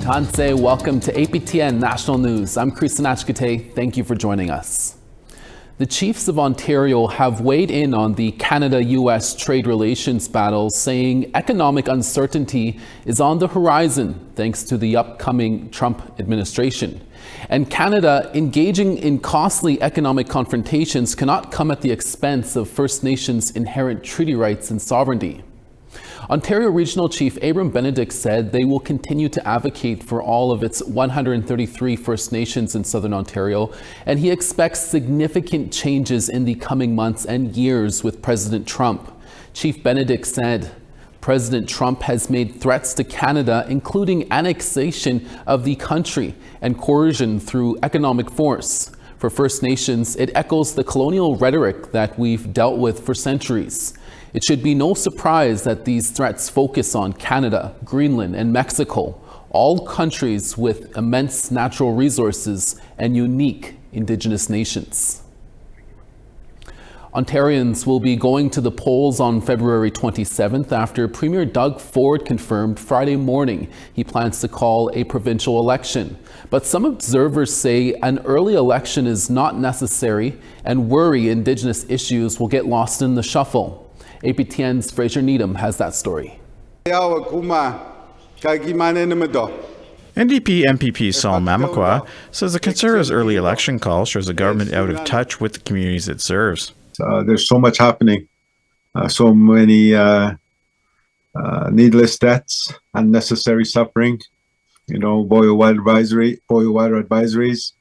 Tanse, welcome to APTN National News. I'm Chris Nachkate. Thank you for joining us. The chiefs of Ontario have weighed in on the Canada-U.S. trade relations battle, saying economic uncertainty is on the horizon thanks to the upcoming Trump administration. And Canada engaging in costly economic confrontations cannot come at the expense of First Nations' inherent treaty rights and sovereignty. Ontario Regional Chief Abram Benedict said they will continue to advocate for all of its 133 First Nations in Southern Ontario, and he expects significant changes in the coming months and years with President Trump. Chief Benedict said President Trump has made threats to Canada, including annexation of the country and coercion through economic force. For First Nations, it echoes the colonial rhetoric that we've dealt with for centuries. It should be no surprise that these threats focus on Canada, Greenland, and Mexico, all countries with immense natural resources and unique Indigenous nations. Ontarians will be going to the polls on February 27th after Premier Doug Ford confirmed Friday morning he plans to call a provincial election. But some observers say an early election is not necessary and worry Indigenous issues will get lost in the shuffle. APTN's Fraser Needham has that story. NDP MPP Saul Mamakwa says the Conservatives' early election call shows a government out of touch with the communities it serves. There's so much happening, so many needless deaths, unnecessary suffering, boil water advisories,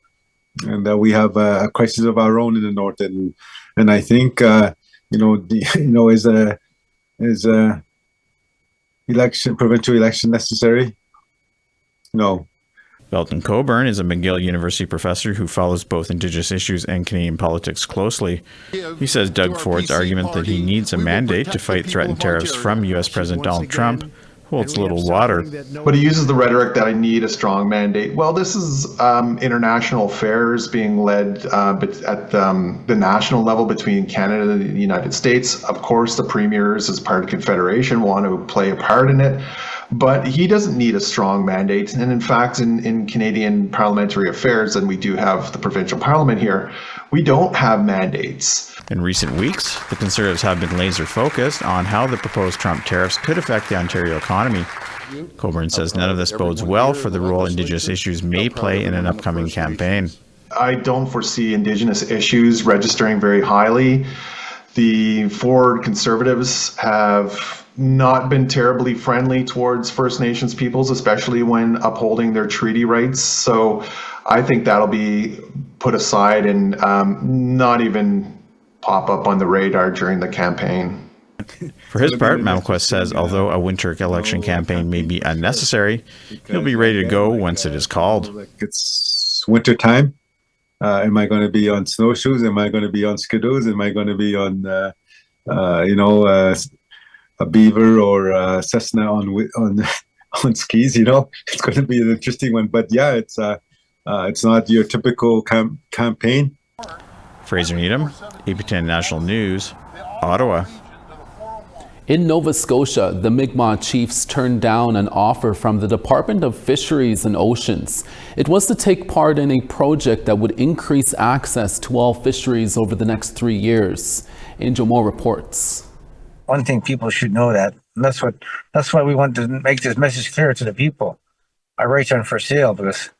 and we have a crisis of our own in the north. And I think is a provincial election necessary? No. Belton Coburn is a McGill University professor who follows both Indigenous issues and Canadian politics closely. He says Doug Ford's argument that he needs a mandate to fight threatened tariffs from U.S. President Donald Trump holds little water. But he uses the rhetoric that I need a strong mandate. Well, this is international affairs being led at the national level between Canada and the United States. Of course, the premiers, as part of Confederation, want to play a part in it. But he doesn't need a strong mandate. And in fact, in Canadian parliamentary affairs, and we do have the provincial parliament here, we don't have mandates. In recent weeks, the Conservatives have been laser focused on how the proposed Trump tariffs could affect the Ontario economy. Coburn says none of this bodes well for the role Indigenous issues may play in an upcoming campaign. I don't foresee Indigenous issues registering very highly. The Ford Conservatives have not been terribly friendly towards First Nations peoples, especially when upholding their treaty rights. So I think that'll be put aside and not even pop up on the radar during the campaign. For his part, Mamakwa says although a winter election campaign may be unnecessary, he'll be ready to go once it is called. It's winter time. Am I going to be on snowshoes? Am I going to be on skidoos? Am I going to be on, a beaver or a Cessna on skis? It's going to be an interesting one. But yeah, it's not your typical campaign. Fraser Needham, APTN National News, Ottawa. In Nova Scotia, the Mi'kmaq Chiefs turned down an offer from the Department of Fisheries and Oceans. It was to take part in a project that would increase access to all fisheries over the next 3 years. Angel Moore reports. One thing people should know that, and that's why we want to make this message clear to the people. Our rights aren't for sale because...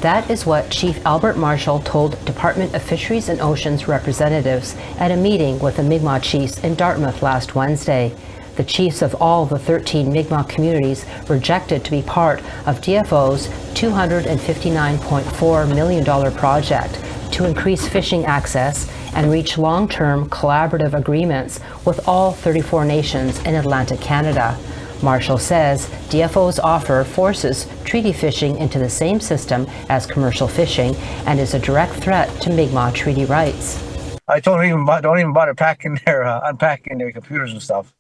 That is what Chief Albert Marshall told Department of Fisheries and Oceans representatives at a meeting with the Mi'kmaq chiefs in Dartmouth last Wednesday. The chiefs of all the 13 Mi'kmaq communities rejected to be part of DFO's $259.4 million project to increase fishing access and reach long-term collaborative agreements with all 34 nations in Atlantic Canada. Marshall says DFO's offer forces treaty fishing into the same system as commercial fishing and is a direct threat to Mi'kmaq treaty rights. I told them don't even bother unpacking their computers and stuff.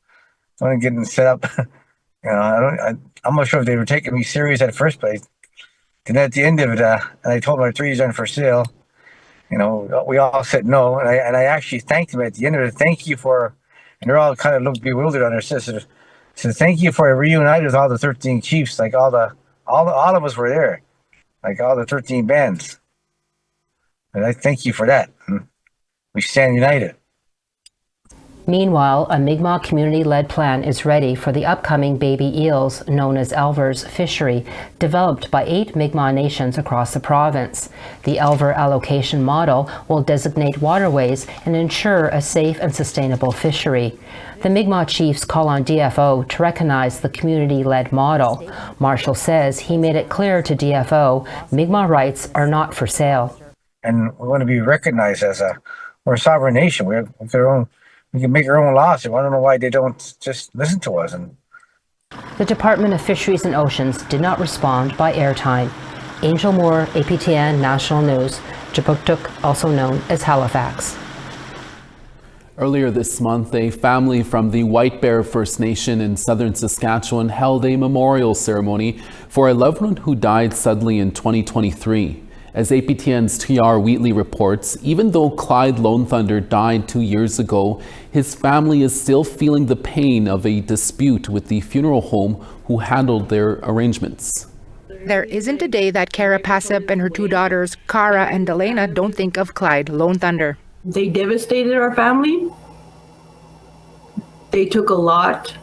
Don't even get them set up. I'm not sure if they were taking me serious at first place. Then at the end of it, and I told them our treaties aren't for sale. We all said no, and I actually thanked them at the end of it. Thank you for, and they're all kind of looked bewildered on their sisters. So thank you for reuniting with all the 13 chiefs, like all the all of us were there, like all the 13 bands. And I thank you for that. We stand united. Meanwhile, a Mi'kmaq community-led plan is ready for the upcoming baby eels known as Elver's fishery, developed by 8 Mi'kmaq nations across the province. The Elver allocation model will designate waterways and ensure a safe and sustainable fishery. The Mi'kmaq chiefs call on DFO to recognize the community-led model. Marshall says he made it clear to DFO Mi'kmaq rights are not for sale. And we want to be recognized as we're a sovereign nation. We can make our own laws. So I don't know why they don't just listen to us. And the Department of Fisheries and Oceans did not respond by airtime. Angel Moore, APTN National News, Jabuktuk, also known as Halifax. Earlier this month, a family from the White Bear First Nation in southern Saskatchewan held a memorial ceremony for a loved one who died suddenly in 2023. As APTN's TR Wheatley reports, even though Clyde Lone Thunder died 2 years ago, his family is still feeling the pain of a dispute with the funeral home who handled their arrangements. There isn't a day that Kara Passip and her 2 daughters, Kara and Delana, don't think of Clyde Lone Thunder. They devastated our family. They took a lot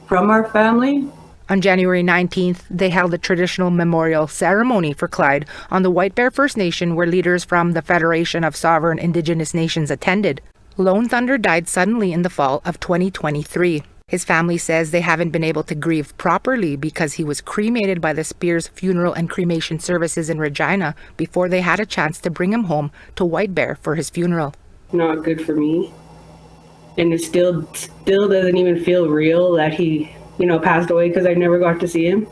from our family. On January 19th, they held a traditional memorial ceremony for Clyde on the White Bear First Nation, where leaders from the Federation of Sovereign Indigenous Nations attended. Lone Thunder died suddenly in the fall of 2023. His family says they haven't been able to grieve properly because he was cremated by the Spears Funeral and Cremation Services in Regina before they had a chance to bring him home to White Bear for his funeral. Not good for me. And it still doesn't even feel real that he passed away because I never got to see him.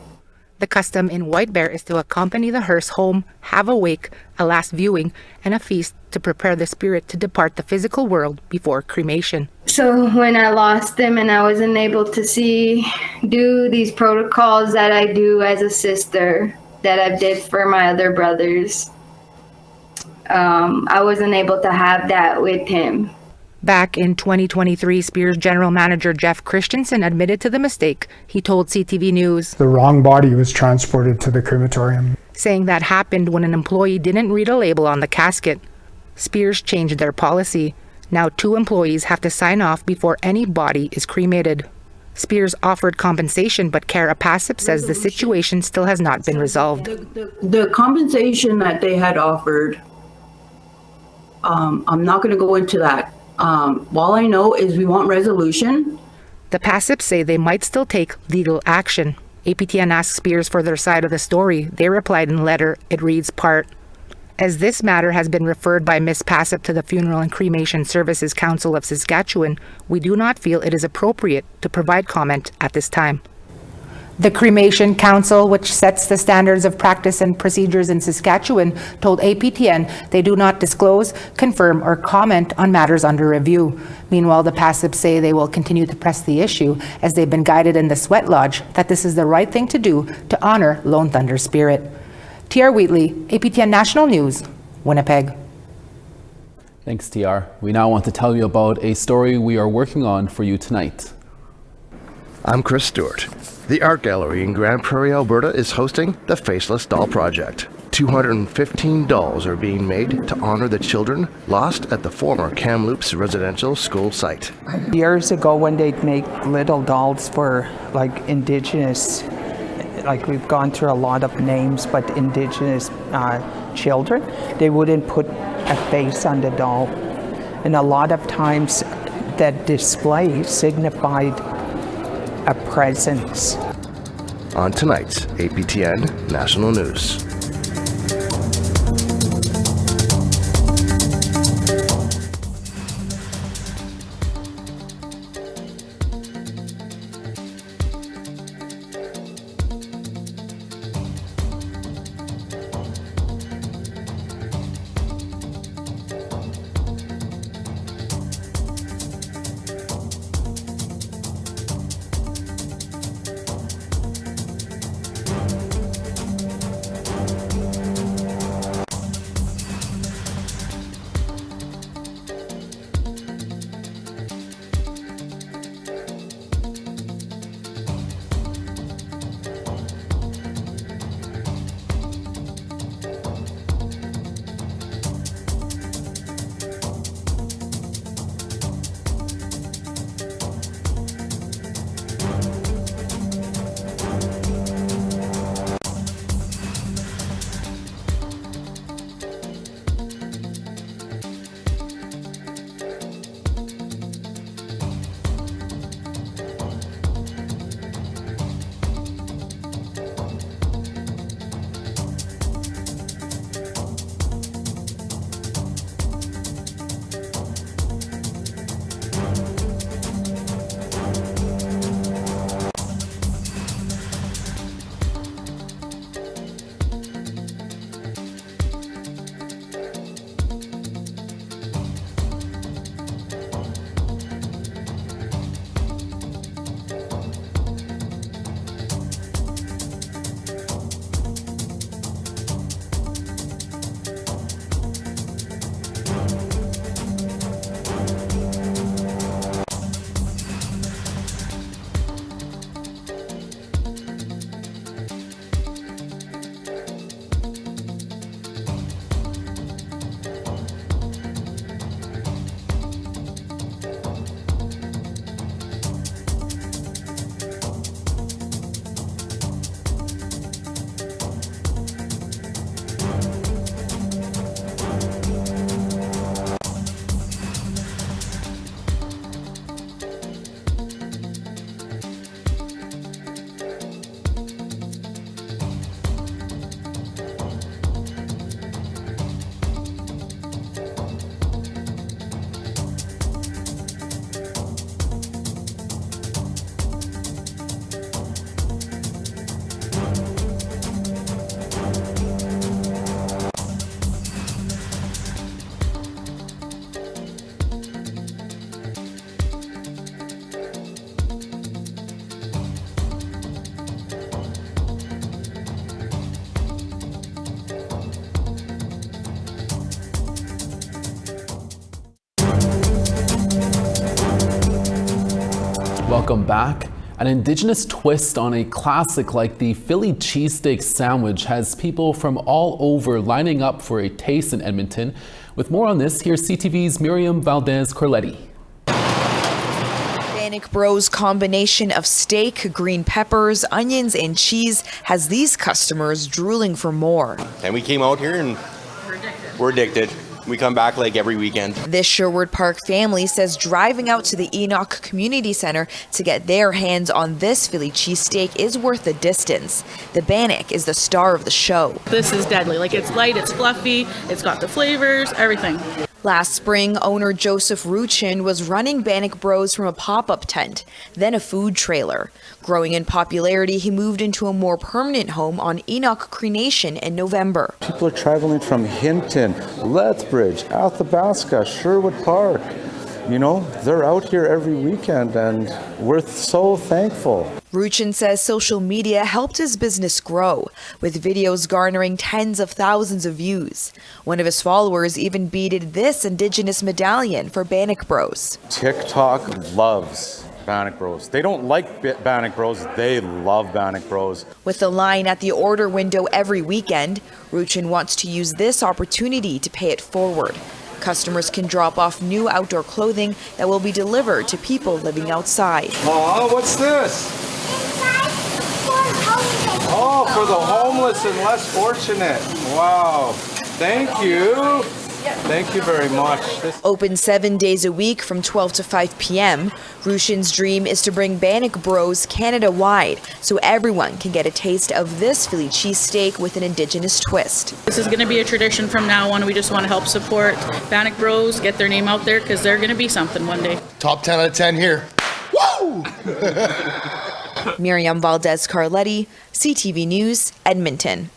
The custom in White Bear is to accompany the hearse home, have a wake, a last viewing, and a feast to prepare the spirit to depart the physical world before cremation. So when I lost him and I wasn't able to do these protocols that I do as a sister, that I did for my other brothers, I wasn't able to have that with him. Back in 2023, Spears General Manager Jeff Christensen admitted to the mistake. He told CTV News, "The wrong body was transported to the crematorium," saying that happened when an employee didn't read a label on the casket. Spears changed their policy. Now 2 employees have to sign off before any body is cremated. Spears offered compensation, but Kara Passip says the situation still has not been resolved. The compensation that they had offered, I'm not going to go into that. All I know is we want resolution. The Passips say they might still take legal action. APTN asked Spears for their side of the story. They replied in a letter. It reads part, "As this matter has been referred by Ms. Passip to the Funeral and Cremation Services Council of Saskatchewan, we do not feel it is appropriate to provide comment at this time." The Cremation Council, which sets the standards of practice and procedures in Saskatchewan, told APTN they do not disclose, confirm, or comment on matters under review. Meanwhile, the Passips say they will continue to press the issue as they've been guided in the Sweat Lodge that this is the right thing to do to honor Lone Thunder's spirit. TR Wheatley, APTN National News, Winnipeg. Thanks, TR. We now want to tell you about a story we are working on for you tonight. I'm Chris Stewart. The Art Gallery in Grand Prairie, Alberta is hosting the Faceless Doll Project. 215 dolls are being made to honor the children lost at the former Kamloops residential school site. Years ago, when they'd make little dolls for Indigenous, we've gone through a lot of names, but Indigenous children, they wouldn't put a face on the doll. And a lot of times that display signified a presence. On tonight's APTN National News. welcome back. An Indigenous twist on a classic like the Philly cheesesteak sandwich has people from all over lining up for a taste in Edmonton. With more on this, here's CTV's Miriam Valdez-Corletti. Bannock Bros' combination of steak, green peppers, onions, and cheese has these customers drooling for more. And we came out here and we're addicted. We come back like every weekend. This Sherwood Park family says driving out to the Enoch Community Center to get their hands on this Philly cheesesteak is worth the distance. The Bannock is the star of the show. This is deadly. Like, it's light, it's fluffy, it's got the flavors, everything. Last spring, owner Joseph Ruchin was running Bannock Bros from a pop-up tent, then a food trailer. Growing in popularity, he moved into a more permanent home on Enoch Cree Nation in November. People are traveling from Hinton, Lethbridge, Athabasca, Sherwood Park. You know, they're out here every weekend and we're so thankful. Ruchin says social media helped his business grow, with videos garnering tens of thousands of views. One of his followers even beaded this Indigenous medallion for Bannock Bros. TikTok loves Bannock Bros. They don't like Bannock Bros, they love Bannock Bros. With the line at the order window every weekend, Ruchin wants to use this opportunity to pay it forward. Customers can drop off new outdoor clothing that will be delivered to people living outside. Oh, what's this? Oh, for the homeless and less fortunate. Wow. Thank you. Thank you very much. Open 7 days a week from 12 to 5 p.m., Ruchin's dream is to bring Bannock Bros Canada-wide so everyone can get a taste of this Philly cheesesteak with an Indigenous twist. This is going to be a tradition from now on. We just want to help support Bannock Bros, get their name out there, because they're going to be something one day. Top 10 out of 10 here. Woo! Miriam Valdez-Corletti, CTV News, Edmonton.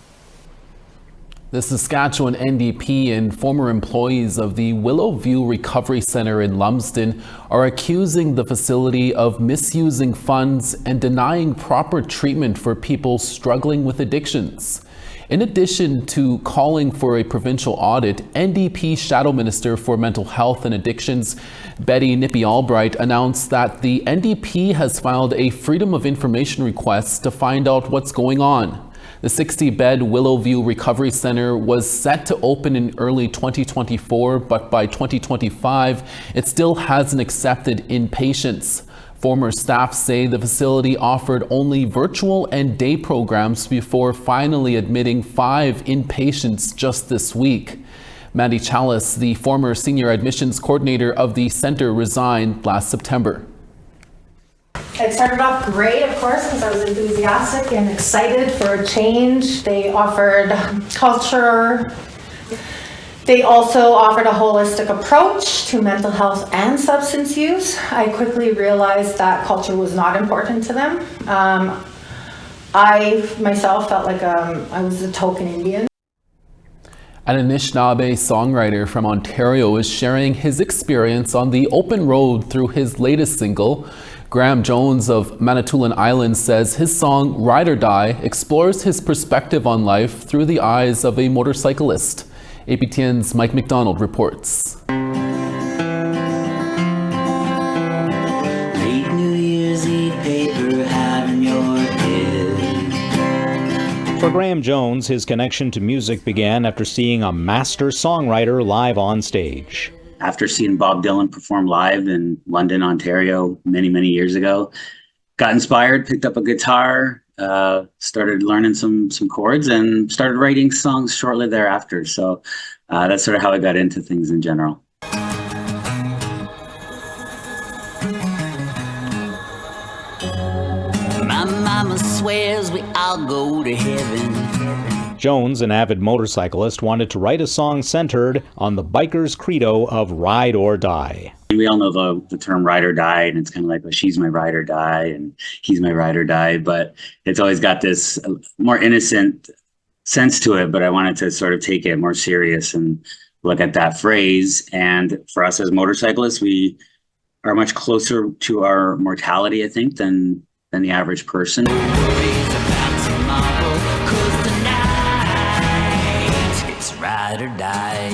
The Saskatchewan NDP and former employees of the Willowview Recovery Centre in Lumsden are accusing the facility of misusing funds and denying proper treatment for people struggling with addictions. In addition to calling for a provincial audit, NDP Shadow Minister for Mental Health and Addictions, Betty Nippy-Albright, announced that the NDP has filed a Freedom of Information request to find out what's going on. The 60-bed Willowview Recovery Centre was set to open in early 2024, but by 2025, it still hasn't accepted inpatients. Former staff say the facility offered only virtual and day programs before finally admitting 5 inpatients just this week. Mandy Chalice, the former senior admissions coordinator of the centre, resigned last September. It started off great, of course, because I was enthusiastic and excited for a change. They offered culture. They also offered a holistic approach to mental health and substance use. I quickly realized that culture was not important to them. I myself felt like I was a token Indian. An Anishinaabe songwriter from Ontario is sharing his experience on the open road through his latest single. Graham Jones of Manitoulin Island says his song Ride or Die explores his perspective on life through the eyes of a motorcyclist. APTN's Mike McDonald reports. Read New Year's Eve paper, having your head. For Graham Jones, his connection to music began after seeing a master songwriter live on stage. After seeing Bob Dylan perform live in London, Ontario, many years ago, got inspired, picked up a guitar, started learning some chords, and started writing songs shortly thereafter. So that's sort of how I got into things in general. My mama swears we all go to heaven. Jones, an avid motorcyclist, wanted to write a song centered on the biker's credo of ride or die. We all know the term ride or die, and it's kind of like, well, she's my ride or die, and he's my ride or die, but it's always got this more innocent sense to it, but I wanted to sort of take it more serious and look at that phrase. And for us as motorcyclists, we are much closer to our mortality, I think, than the average person. Ride or die.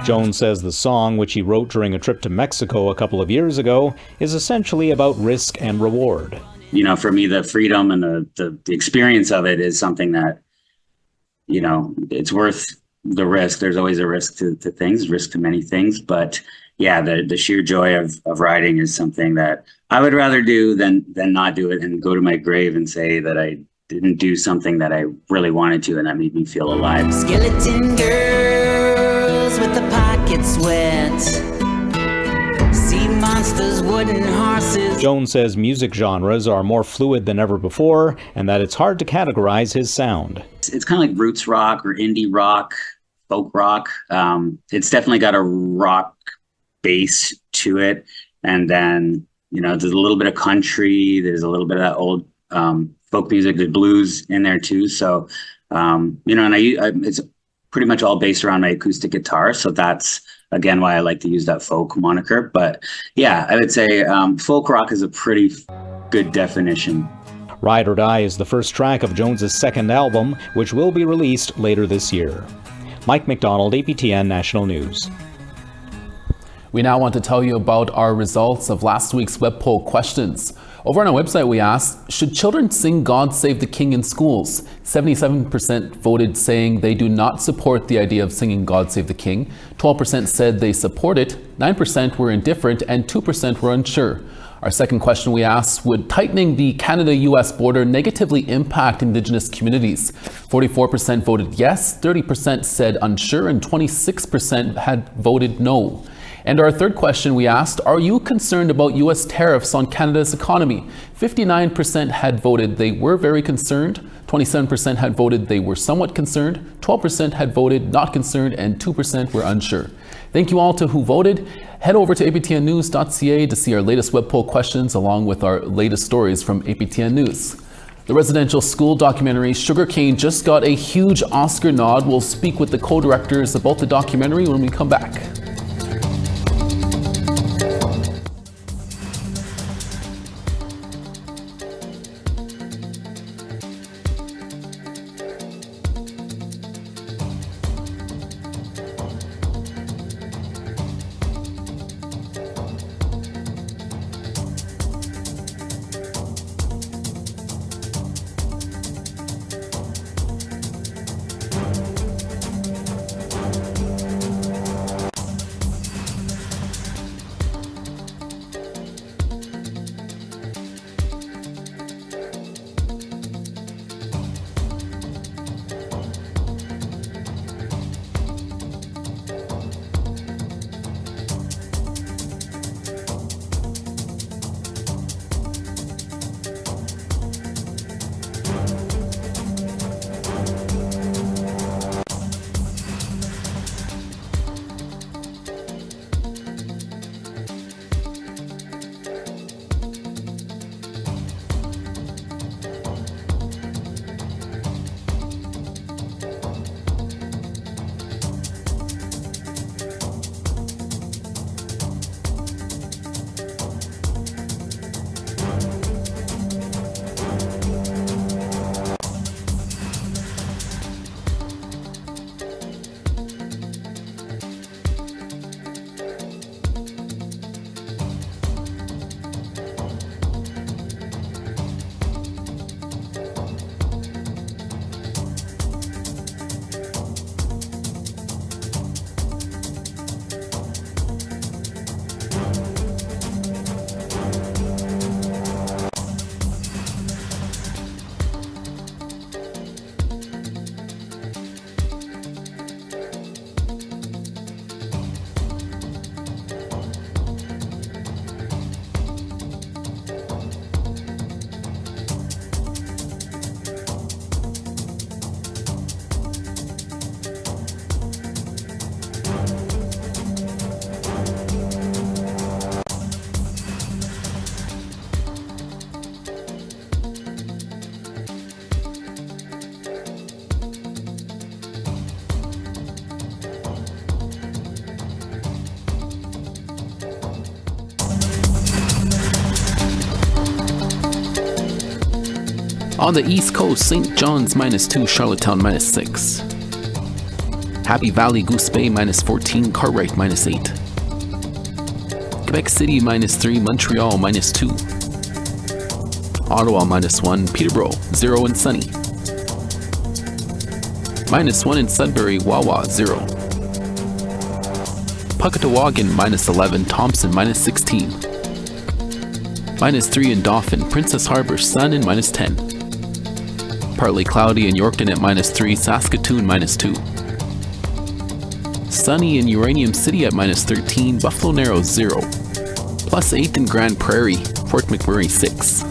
Jones says the song, which he wrote during a trip to Mexico a couple of years ago, is essentially about risk and reward. You know, for me, the freedom and the experience of it is something that, you know, it's worth the risk. There's always a risk to things, risk to many things. But yeah, the sheer joy of riding is something that I would rather do than not do it and go to my grave and say that I didn't do something that I really wanted to and that made me feel alive. Skeleton girls with the pockets wet. Sea monsters, wooden horses. Jones says music genres are more fluid than ever before and that it's hard to categorize his sound. It's kind of like roots rock or indie rock, folk rock. It's definitely got a rock base to it. And then, you know, there's a little bit of country. There's a little bit of that old folk music. There's blues in there too. So, you know, and it's pretty much all based around my acoustic guitar. So that's, again, why I like to use that folk moniker. But yeah, I would say folk rock is a pretty good definition. Ride or Die is the first track of Jones's second album, which will be released later this year. Mike McDonald, APTN National News. We now want to tell you about our results of last week's web poll questions. Over on our website, we asked, should children sing God Save the King in schools? 77% voted saying they do not support the idea of singing God Save the King. 12% said they support it, 9% were indifferent, and 2% were unsure. Our second question we asked, would tightening the Canada-U.S. border negatively impact Indigenous communities? 44% voted yes, 30% said unsure, and 26% had voted no. And our third question we asked, are you concerned about U.S. tariffs on Canada's economy? 59% had voted they were very concerned, 27% had voted they were somewhat concerned, 12% had voted not concerned, and 2% were unsure. Thank you all to who voted. Head over to aptnnews.ca to see our latest web poll questions along with our latest stories from APTN News. The residential school documentary Sugarcane just got a huge Oscar nod. We'll speak with the co-directors about the documentary when we come back. On the East Coast, St. John's -2, Charlottetown -6. Happy Valley, Goose Bay, -14, Cartwright, -8. Quebec City, -3, Montreal, -2. Ottawa, -1, Peterborough, 0 and sunny. -1 in Sudbury, Wawa, 0. Puckatawagan, -11, Thompson, -16. -3 in Dauphin, Princess Harbour, sun and -10. Partly cloudy in Yorkton at -3, Saskatoon, -2. Sunny in Uranium City at -13, Buffalo Narrows, 0. +8 in Grand Prairie, Fort McMurray, 6.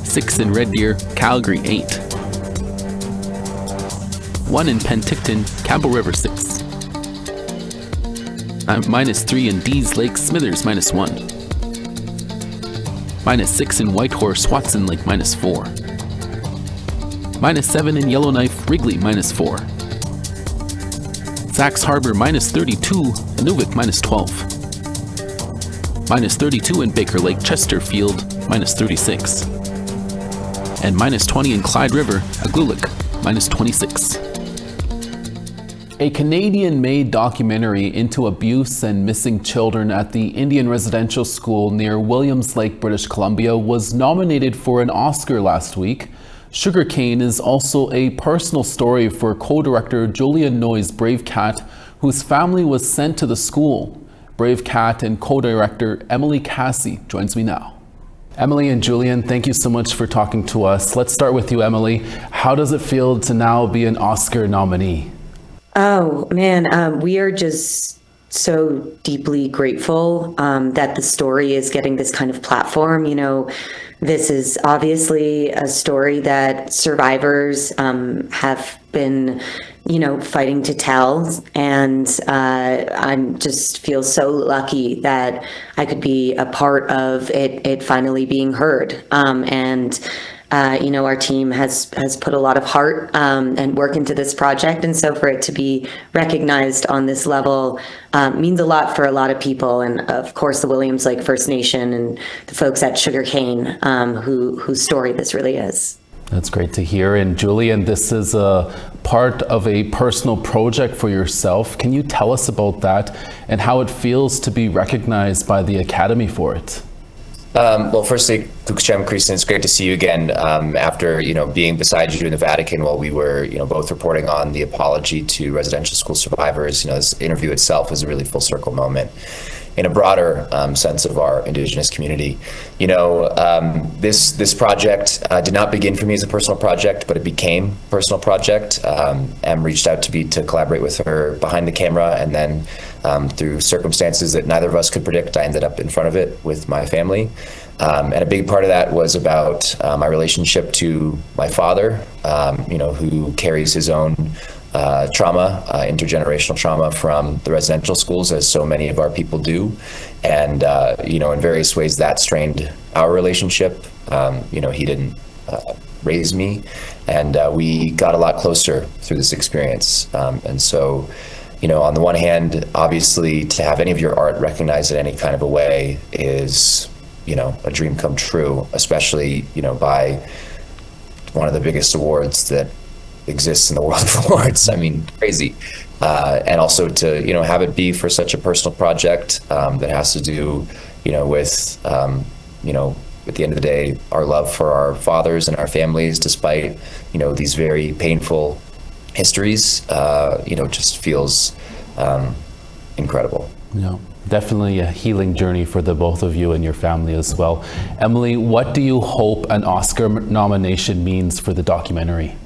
6 in Red Deer, Calgary, 8. 1 in Penticton, Campbell River, 6. -3 in Dease Lake, Smithers, -1. -6 in Whitehorse, Watson Lake, -4. -7 in Yellowknife, Wrigley, -4. Sachs Harbor, -32, Inuvik, -12. -32 in Baker Lake, Chesterfield, -36. And -20 in Clyde River, Aglulik, -26. A Canadian-made documentary into abuse and missing children at the Indian residential school near Williams Lake, British Columbia was nominated for an Oscar last week. Sugarcane is also a personal story for co-director Julian Noy's Brave Cat, whose family was sent to the school. Brave Cat and co-director Emily Cassie joins me now. Emily and Julian, thank you so much for talking to us. Let's start with you, Emily. How does it feel to now be an Oscar nominee? Oh, man, we are just so deeply grateful that the story is getting this kind of platform. You know, this is obviously a story that survivors have been, you know, fighting to tell. And I'm just feel so lucky that I could be a part of it finally being heard. You know, our team has put a lot of heart and work into this project, and so for it to be recognized on this level means a lot for a lot of people, and of course the Williams Lake First Nation and the folks at Sugarcane, whose story this really is. That's great to hear. And Julian, this is a part of a personal project for yourself. Can you tell us about that and how it feels to be recognized by the Academy for it? Well, firstly, Kristen, it's great to see you again after, you know, being beside you in the Vatican while we were, you know, both reporting on the apology to residential school survivors. You know, this interview itself was a really full circle moment in a broader sense of our Indigenous community. You know, this project did not begin for me as a personal project, but it became a personal project. Em reached out to me to collaborate with her behind the camera, and then through circumstances that neither of us could predict, I ended up in front of it with my family. And a big part of that was about my relationship to my father, you know, who carries his own trauma, intergenerational trauma from the residential schools, as so many of our people do. And, you know, in various ways that strained our relationship. You know, he didn't raise me, and we got a lot closer through this experience. And so, you know, on the one hand, obviously, to have any of your art recognized in any kind of a way is, you know, a dream come true, especially, you know, by one of the biggest awards that exists in the world of awards. I mean, crazy. And also to, you know, have it be for such a personal project that has to do, you know, with, you know, at the end of the day, our love for our fathers and our families, despite, you know, these very painful histories, you know, just feels incredible. Yeah, definitely a healing journey for the both of you and your family as well. Emily, what do you hope an Oscar nomination means for the documentary?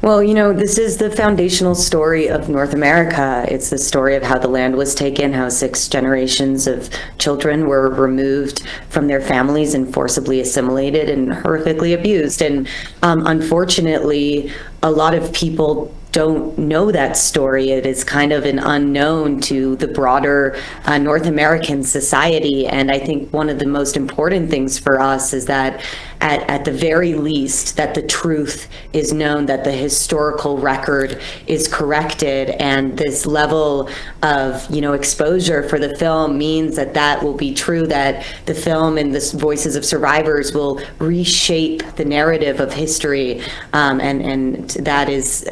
Well, you know, this is the foundational story of North America. It's the story of how the land was taken, how 6 generations of children were removed from their families and forcibly assimilated and horrifically abused. And unfortunately, a lot of people don't know that story. It is kind of an unknown to the broader North American society. And I think one of the most important things for us is that at the very least, that the truth is known, that the historical record is corrected, and this level of, you know, exposure for the film means that that will be true, that the film and the voices of survivors will reshape the narrative of history, and that is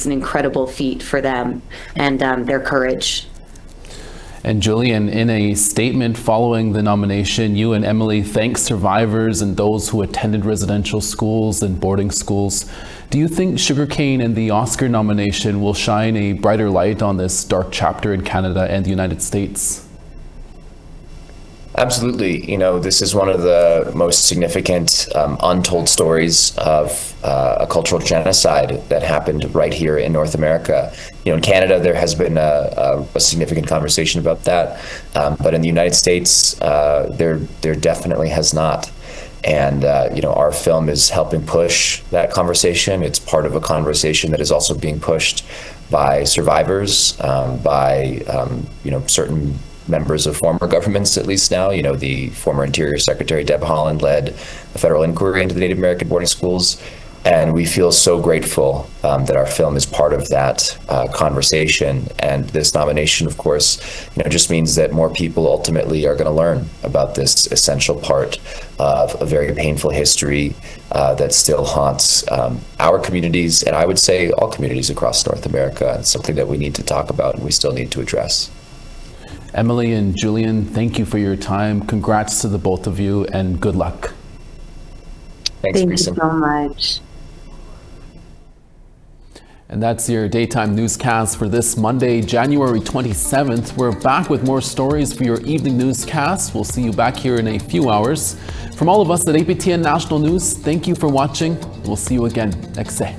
an incredible feat for them and their courage. And Julian, in a statement following the nomination, you and Emily thanked survivors and those who attended residential schools and boarding schools. Do you think sugarcane and the Oscar nomination will shine a brighter light on this dark chapter in Canada and the United States? Absolutely. You know, this is one of the most significant untold stories of a cultural genocide that happened right here in North America. You know, in Canada, there has been a significant conversation about that, but in the United States, there definitely has not. And, you know, our film is helping push that conversation. It's part of a conversation that is also being pushed by survivors, by, you know, certain members of former governments, at least now. You know, the former Interior Secretary, Deb Haaland, led a federal inquiry into the Native American boarding schools. And we feel so grateful that our film is part of that conversation. And this nomination, of course, you know, just means that more people ultimately are going to learn about this essential part of a very painful history that still haunts our communities, and I would say all communities across North America. It's something that we need to talk about and we still need to address. Emily and Julian, thank you for your time. Congrats to the both of you and good luck. Thanks, Thank you so much. And that's your daytime newscast for this Monday, January 27th. We're back with more stories for your evening newscast. We'll see you back here in a few hours. From all of us at APTN National News, thank you for watching. We'll see you again next day.